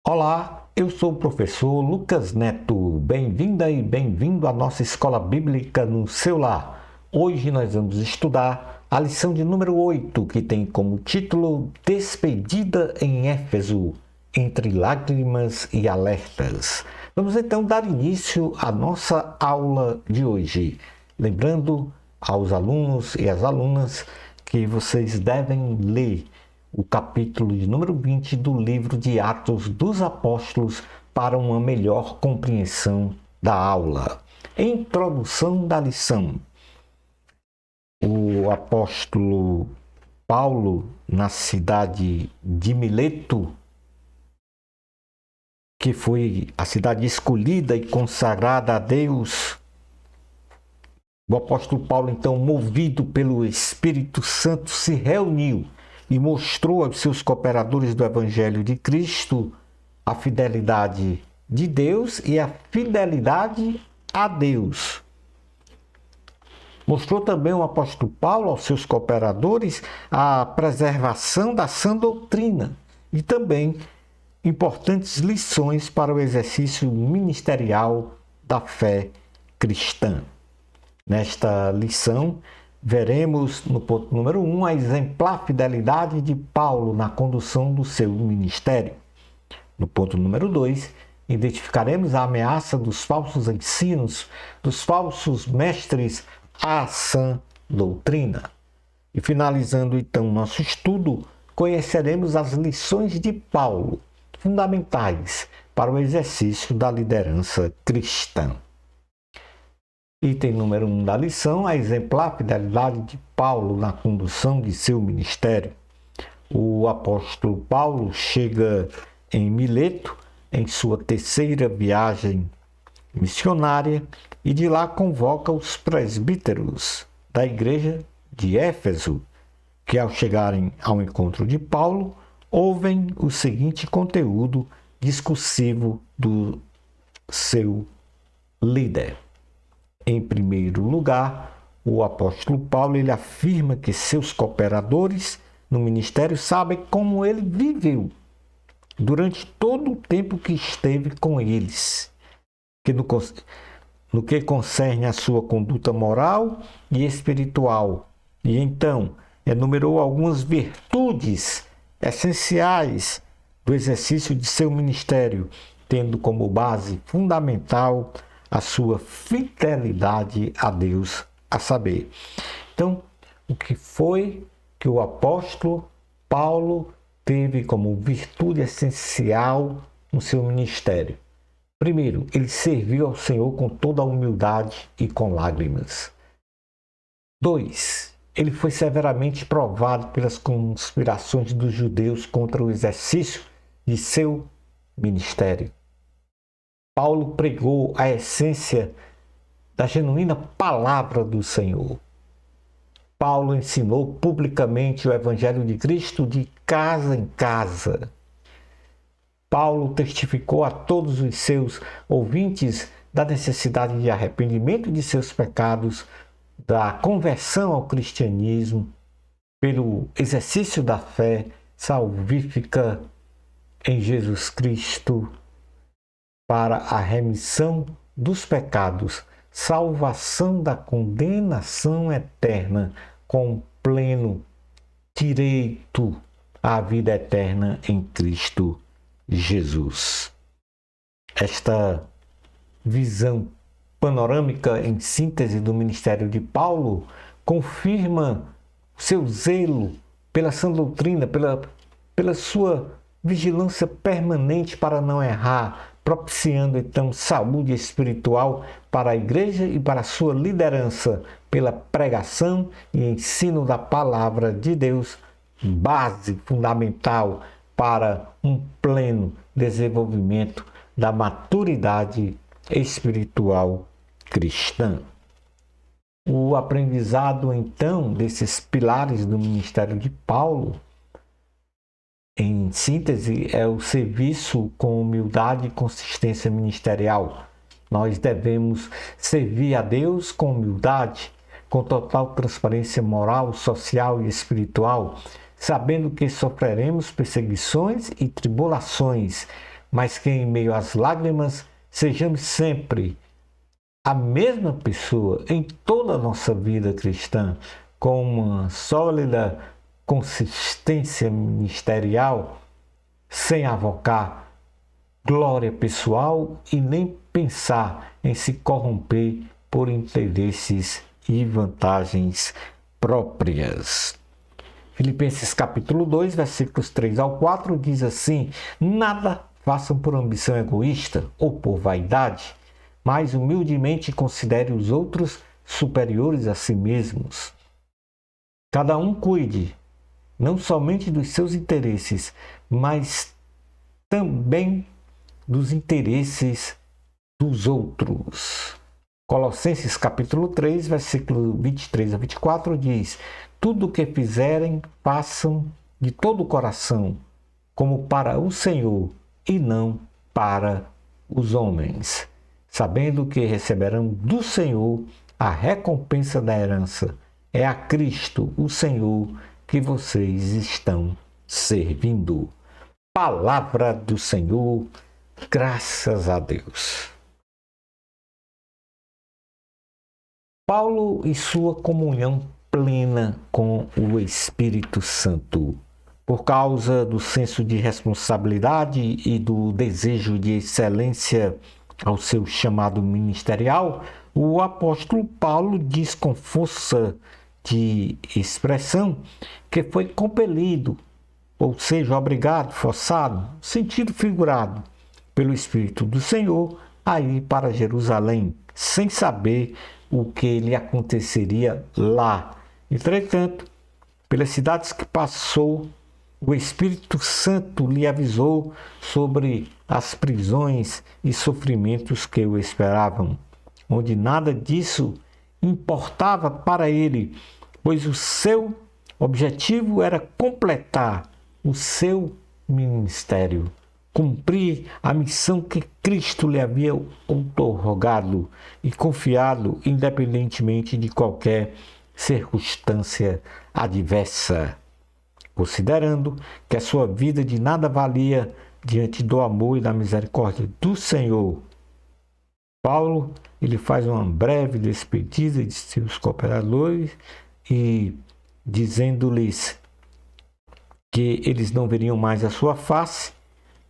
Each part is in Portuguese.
Olá, eu sou o professor Lucas Neto. Bem-vinda e bem-vindo à nossa Escola Bíblica no seu lar. Hoje nós vamos estudar a lição de número 8, que tem como título Despedida em Éfeso, entre lágrimas e alertas. Vamos então dar início à nossa aula de hoje. Lembrando aos alunos e às alunas que vocês devem ler o capítulo de número 20 do livro de Atos dos Apóstolos para uma melhor compreensão da aula. Introdução da lição. O apóstolo Paulo, na cidade de Mileto, que foi a cidade escolhida e consagrada a Deus, o apóstolo Paulo, então, movido pelo Espírito Santo, se reuniu e mostrou aos seus cooperadores do Evangelho de Cristo a fidelidade de Deus e a fidelidade a Deus. Mostrou também o apóstolo Paulo aos seus cooperadores a preservação da sã doutrina e também importantes lições para o exercício ministerial da fé cristã. Nesta lição, veremos no ponto número 1 a exemplar fidelidade de Paulo na condução do seu ministério. No ponto número 2, identificaremos a ameaça dos falsos ensinos, dos falsos mestres à sã doutrina. E finalizando então nosso estudo, conheceremos as lições de Paulo, fundamentais para o exercício da liderança cristã. Item número 1 da lição, a exemplar fidelidade de Paulo na condução de seu ministério. O apóstolo Paulo chega em Mileto em sua terceira viagem missionária e de lá convoca os presbíteros da igreja de Éfeso, que ao chegarem ao encontro de Paulo, ouvem o seguinte conteúdo discursivo do seu líder. Em primeiro lugar, o apóstolo Paulo ele afirma que seus cooperadores no ministério sabem como ele viveu durante todo o tempo que esteve com eles, que no que concerne a sua conduta moral e espiritual. E então, enumerou algumas virtudes essenciais do exercício de seu ministério, tendo como base fundamental a sua fidelidade a Deus, a saber. Então, o que foi que o apóstolo Paulo teve como virtude essencial no seu ministério? Primeiro, ele serviu ao Senhor com toda a humildade e com lágrimas. 2. Ele foi severamente provado pelas conspirações dos judeus contra o exercício de seu ministério. Paulo pregou a essência da genuína palavra do Senhor. Paulo ensinou publicamente o Evangelho de Cristo de casa em casa. Paulo testificou a todos os seus ouvintes da necessidade de arrependimento de seus pecados, da conversão ao cristianismo, pelo exercício da fé salvífica em Jesus Cristo, para a remissão dos pecados, salvação da condenação eterna, com pleno direito à vida eterna em Cristo Jesus. Esta visão panorâmica em síntese do ministério de Paulo confirma seu zelo pela sã doutrina, pela sua vigilância permanente para não errar, propiciando então saúde espiritual para a igreja e para a sua liderança pela pregação e ensino da palavra de Deus, base fundamental para um pleno desenvolvimento da maturidade espiritual cristã. O aprendizado então desses pilares do ministério de Paulo, em síntese, é o serviço com humildade e consistência ministerial. Nós devemos servir a Deus com humildade, com total transparência moral, social e espiritual, sabendo que sofreremos perseguições e tribulações, mas que em meio às lágrimas sejamos sempre a mesma pessoa em toda a nossa vida cristã, com uma sólida consistência ministerial, sem avocar glória pessoal e nem pensar em se corromper por interesses e vantagens próprias. Filipenses capítulo 2, versículos 3 ao 4 diz assim: nada façam por ambição egoísta ou por vaidade, mas humildemente considere os outros superiores a si mesmos. Cada um cuide não somente dos seus interesses, mas também dos interesses dos outros. Colossenses capítulo 3, versículo 23 a 24 diz: tudo o que fizerem, façam de todo o coração, como para o Senhor e não para os homens, sabendo que receberão do Senhor a recompensa da herança. É a Cristo, o Senhor, que vocês estão servindo. Palavra do Senhor, graças a Deus. Paulo e sua comunhão plena com o Espírito Santo. Por causa do senso de responsabilidade e do desejo de excelência ao seu chamado ministerial, o apóstolo Paulo diz com força de expressão que foi compelido, ou seja, obrigado, forçado, sentido figurado, pelo Espírito do Senhor a ir para Jerusalém, sem saber o que lhe aconteceria lá. Entretanto, pelas cidades que passou, o Espírito Santo lhe avisou sobre as prisões e sofrimentos que o esperavam, onde nada disso importava para ele, pois o seu objetivo era completar o seu ministério, cumprir a missão que Cristo lhe havia outorgado e confiado, independentemente de qualquer circunstância adversa, considerando que a sua vida de nada valia diante do amor e da misericórdia do Senhor. Paulo, ele faz uma breve despedida de seus cooperadores e dizendo-lhes que eles não veriam mais a sua face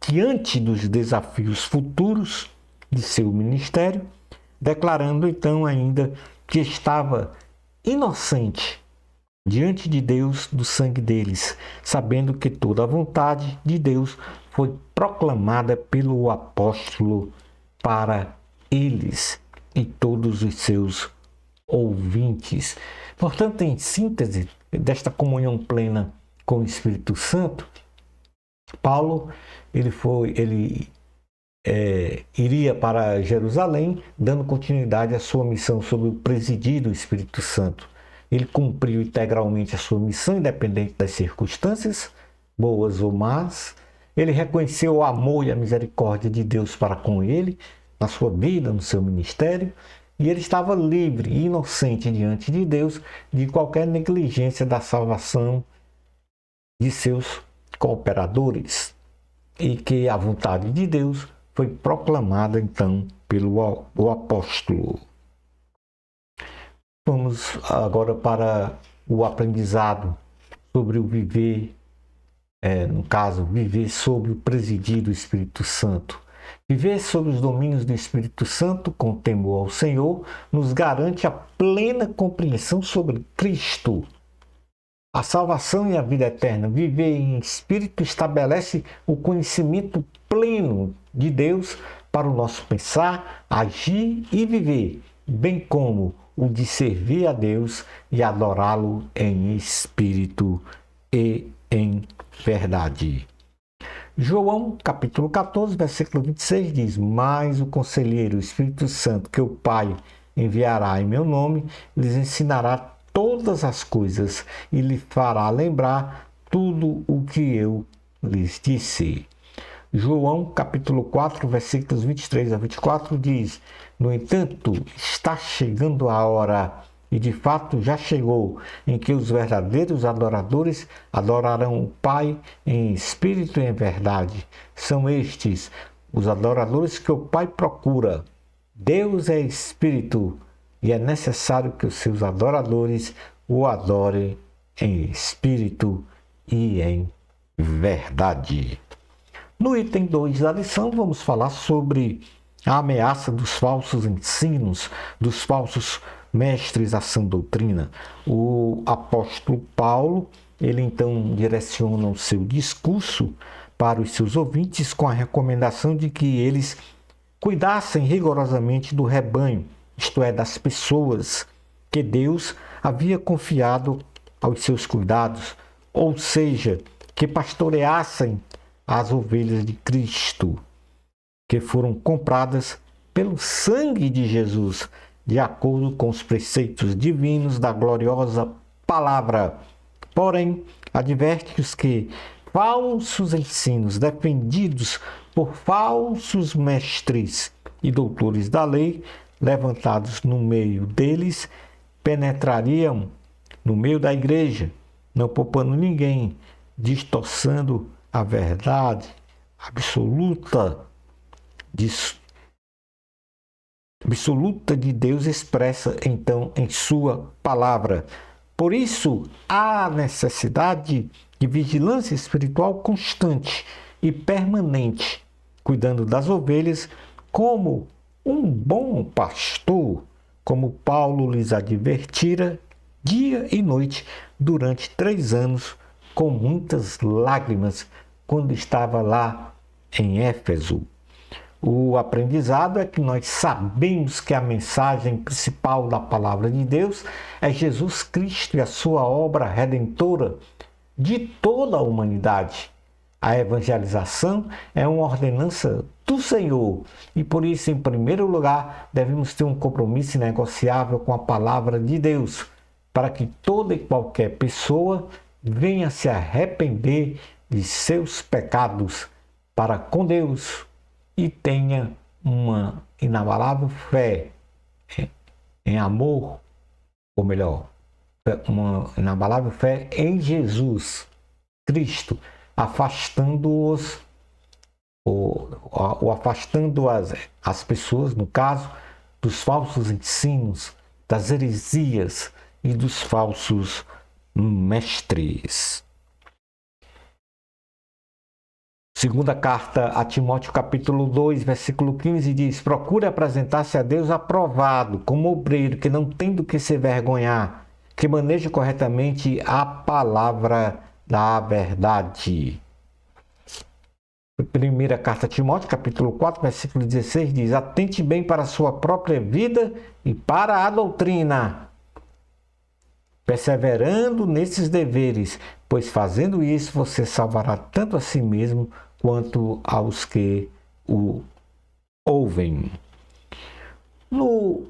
diante dos desafios futuros de seu ministério, declarando então ainda que estava inocente diante de Deus do sangue deles, sabendo que toda a vontade de Deus foi proclamada pelo apóstolo para eles e todos os seus ouvintes. Portanto, em síntese desta comunhão plena com o Espírito Santo, Paulo iria para Jerusalém, dando continuidade à sua missão sob o presidir do Espírito Santo. Ele cumpriu integralmente a sua missão, independente das circunstâncias, boas ou más. Ele reconheceu o amor e a misericórdia de Deus para com ele, na sua vida, no seu ministério, e ele estava livre e inocente diante de Deus de qualquer negligência da salvação de seus cooperadores, e que a vontade de Deus foi proclamada então pelo apóstolo. Vamos agora para o aprendizado sobre o viver, no caso, viver sob o presidir do Espírito Santo. Viver sob os domínios do Espírito Santo com temor ao Senhor nos garante a plena compreensão sobre Cristo, a salvação e a vida eterna. Viver em espírito estabelece o conhecimento pleno de Deus para o nosso pensar, agir e viver, bem como o de servir a Deus e adorá-lo em espírito e em verdade. João, capítulo 14, versículo 26 diz: mas o conselheiro, o Espírito Santo, que o Pai enviará em meu nome, lhes ensinará todas as coisas e lhe fará lembrar tudo o que eu lhes disse. João, capítulo 4, versículos 23 a 24 diz: no entanto, está chegando a hora, e de fato já chegou, em que os verdadeiros adoradores adorarão o Pai em espírito e em verdade. São estes os adoradores que o Pai procura. Deus é espírito e é necessário que os seus adoradores o adorem em espírito e em verdade. No item 2 da lição, vamos falar sobre a ameaça dos falsos ensinos, dos falsos mestres à sã doutrina. O apóstolo Paulo, ele então direciona o seu discurso para os seus ouvintes com a recomendação de que eles cuidassem rigorosamente do rebanho, isto é, das pessoas que Deus havia confiado aos seus cuidados, ou seja, que pastoreassem as ovelhas de Cristo, que foram compradas pelo sangue de Jesus, de acordo com os preceitos divinos da gloriosa palavra. Porém, adverte-os que falsos ensinos defendidos por falsos mestres e doutores da lei, levantados no meio deles, penetrariam no meio da igreja, não poupando ninguém, distorcendo a verdade absoluta de Deus expressa então em sua palavra. Por isso, há necessidade de vigilância espiritual constante e permanente, cuidando das ovelhas como um bom pastor, como Paulo lhes advertira dia e noite durante 3 anos, com muitas lágrimas, quando estava lá em Éfeso. O aprendizado é que nós sabemos que a mensagem principal da palavra de Deus é Jesus Cristo e a sua obra redentora de toda a humanidade. A evangelização é uma ordenança do Senhor e por isso, em primeiro lugar, devemos ter um compromisso inegociável com a palavra de Deus, para que toda e qualquer pessoa venha se arrepender de seus pecados para com Deus e tenha uma inabalável fé em amor, ou melhor, uma inabalável fé em Jesus Cristo, afastando-os, ou afastando as pessoas, no caso, dos falsos ensinos, das heresias e dos falsos mestres. Segunda carta a Timóteo, capítulo 2, versículo 15, diz: procure apresentar-se a Deus aprovado, como obreiro, que não tem do que se vergonhar, que maneja corretamente a palavra da verdade. Primeira carta a Timóteo, capítulo 4, versículo 16, diz: atente bem para a sua própria vida e para a doutrina, perseverando nesses deveres, pois fazendo isso você salvará tanto a si mesmo quanto aos que o ouvem. No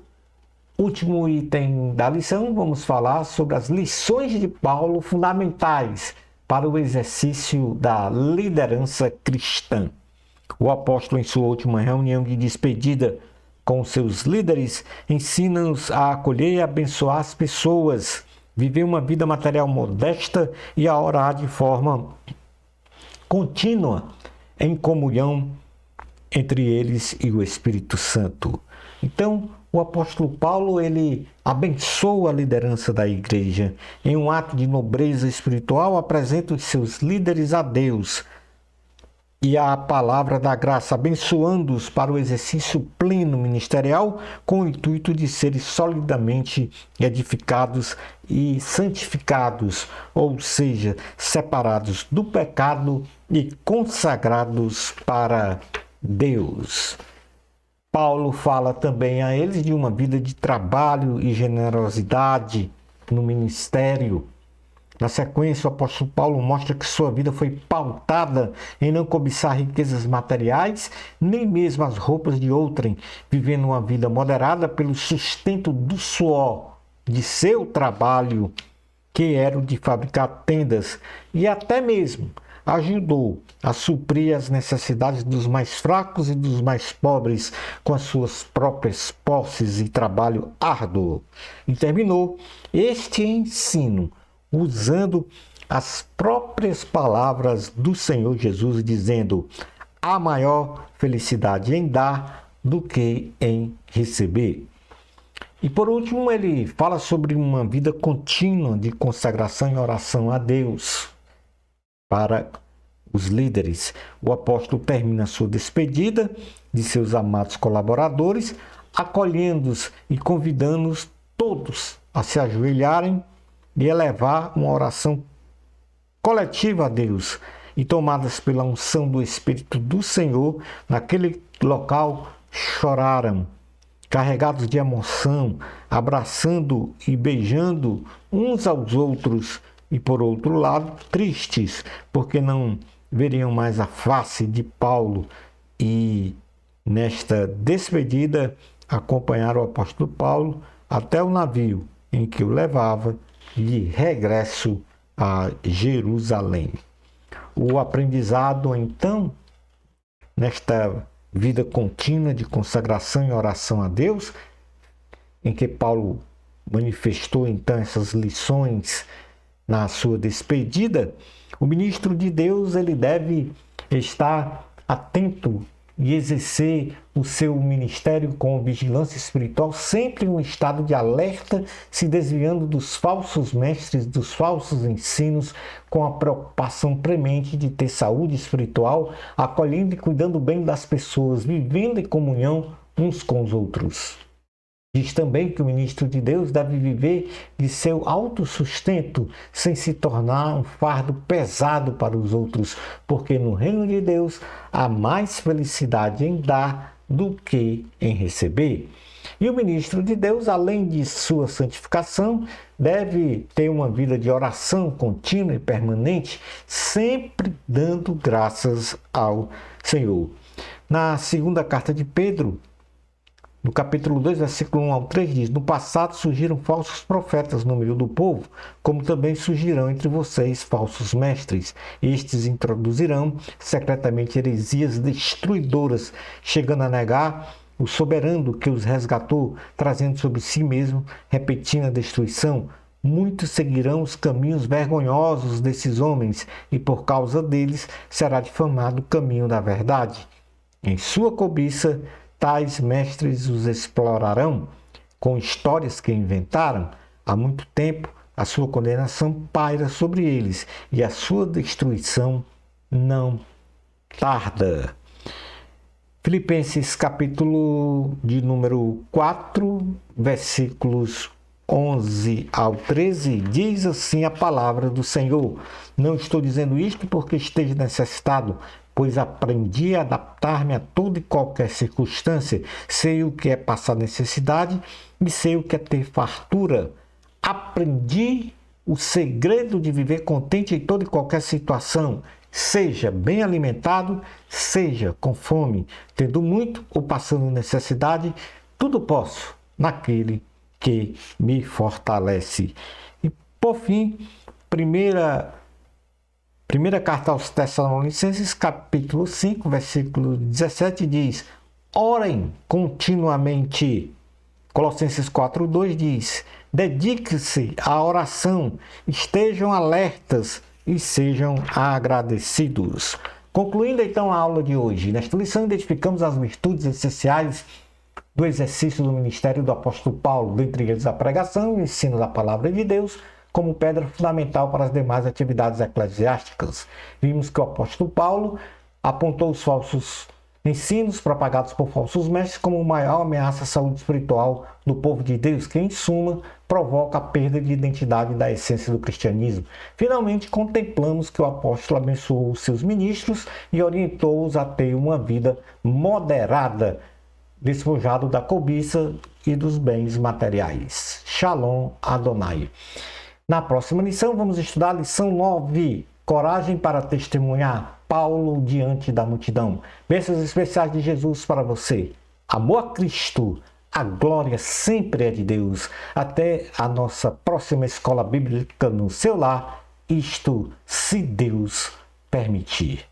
último item da lição, vamos falar sobre as lições de Paulo fundamentais para o exercício da liderança cristã. O apóstolo, em sua última reunião de despedida com seus líderes, ensina-nos a acolher e abençoar as pessoas, viver uma vida material modesta e a orar de forma contínua em comunhão entre eles e o Espírito Santo. Então, o apóstolo Paulo, ele abençoa a liderança da igreja. Em um ato de nobreza espiritual, apresenta os seus líderes a Deus e a palavra da graça, abençoando-os para o exercício pleno ministerial, com o intuito de serem solidamente edificados e santificados, ou seja, separados do pecado e consagrados para Deus. Paulo fala também a eles de uma vida de trabalho e generosidade no ministério. Na sequência, o apóstolo Paulo mostra que sua vida foi pautada em não cobiçar riquezas materiais, nem mesmo as roupas de outrem, vivendo uma vida moderada pelo sustento do suor de seu trabalho, que era o de fabricar tendas, e até mesmo ajudou a suprir as necessidades dos mais fracos e dos mais pobres com as suas próprias posses e trabalho árduo. E terminou este ensino usando as próprias palavras do Senhor Jesus, dizendo: há maior felicidade em dar do que em receber. E por último, ele fala sobre uma vida contínua de consagração e oração a Deus para os líderes. O apóstolo termina sua despedida de seus amados colaboradores, acolhendo-os e convidando-os todos a se ajoelharem e elevar uma oração coletiva a Deus. E tomadas pela unção do Espírito do Senhor, naquele local choraram, carregados de emoção, abraçando e beijando uns aos outros, e por outro lado, tristes, porque não veriam mais a face de Paulo, e nesta despedida acompanharam o apóstolo Paulo até o navio em que o levava de regresso a Jerusalém. O aprendizado, então, nesta vida contínua de consagração e oração a Deus, em que Paulo manifestou, então, essas lições na sua despedida, o ministro de Deus ele deve estar atento e exercer o seu ministério com vigilância espiritual, sempre em um estado de alerta, se desviando dos falsos mestres, dos falsos ensinos, com a preocupação premente de ter saúde espiritual, acolhendo e cuidando bem das pessoas, vivendo em comunhão uns com os outros. Diz também que o ministro de Deus deve viver de seu autossustento, sem se tornar um fardo pesado para os outros, porque no reino de Deus há mais felicidade em dar do que em receber. E o ministro de Deus, além de sua santificação, deve ter uma vida de oração contínua e permanente, sempre dando graças ao Senhor. Na segunda carta de Pedro, no capítulo 2, versículo 1 ao 3, diz: No passado surgiram falsos profetas no meio do povo, como também surgirão entre vocês falsos mestres. Estes introduzirão secretamente heresias destruidoras, chegando a negar o soberano que os resgatou, trazendo sobre si mesmo repentina destruição. Muitos seguirão os caminhos vergonhosos desses homens, e por causa deles será difamado o caminho da verdade. Em sua cobiça, tais mestres os explorarão com histórias que inventaram. Há muito tempo a sua condenação paira sobre eles e a sua destruição não tarda. Filipenses capítulo de número 4, versículos 11 ao 13, diz assim a palavra do Senhor: Não estou dizendo isto porque esteja necessitado, pois aprendi a adaptar-me a toda e qualquer circunstância. Sei o que é passar necessidade e sei o que é ter fartura. Aprendi o segredo de viver contente em toda e qualquer situação, seja bem alimentado, seja com fome, tendo muito ou passando necessidade, tudo posso naquele que me fortalece. E por fim, primeira carta aos Tessalonicenses, capítulo 5, versículo 17, diz: Orem continuamente. Colossenses 4:2 diz: Dedique-se à oração, estejam alertas e sejam agradecidos. Concluindo então a aula de hoje, nesta lição identificamos as virtudes essenciais do exercício do ministério do apóstolo Paulo, dentre eles a pregação e o ensino da palavra de Deus, como pedra fundamental para as demais atividades eclesiásticas. Vimos que o apóstolo Paulo apontou os falsos ensinos propagados por falsos mestres como maior ameaça à saúde espiritual do povo de Deus, que, em suma, provoca a perda de identidade da essência do cristianismo. Finalmente, contemplamos que o apóstolo abençoou os seus ministros e orientou-os a ter uma vida moderada, despojado da cobiça e dos bens materiais. Shalom Adonai. Na próxima lição, vamos estudar a lição 9, Coragem para testemunhar, Paulo diante da multidão. Bênçãos especiais de Jesus para você. Amor a Cristo, a glória sempre é de Deus. Até a nossa próxima escola bíblica no seu lar, isto se Deus permitir.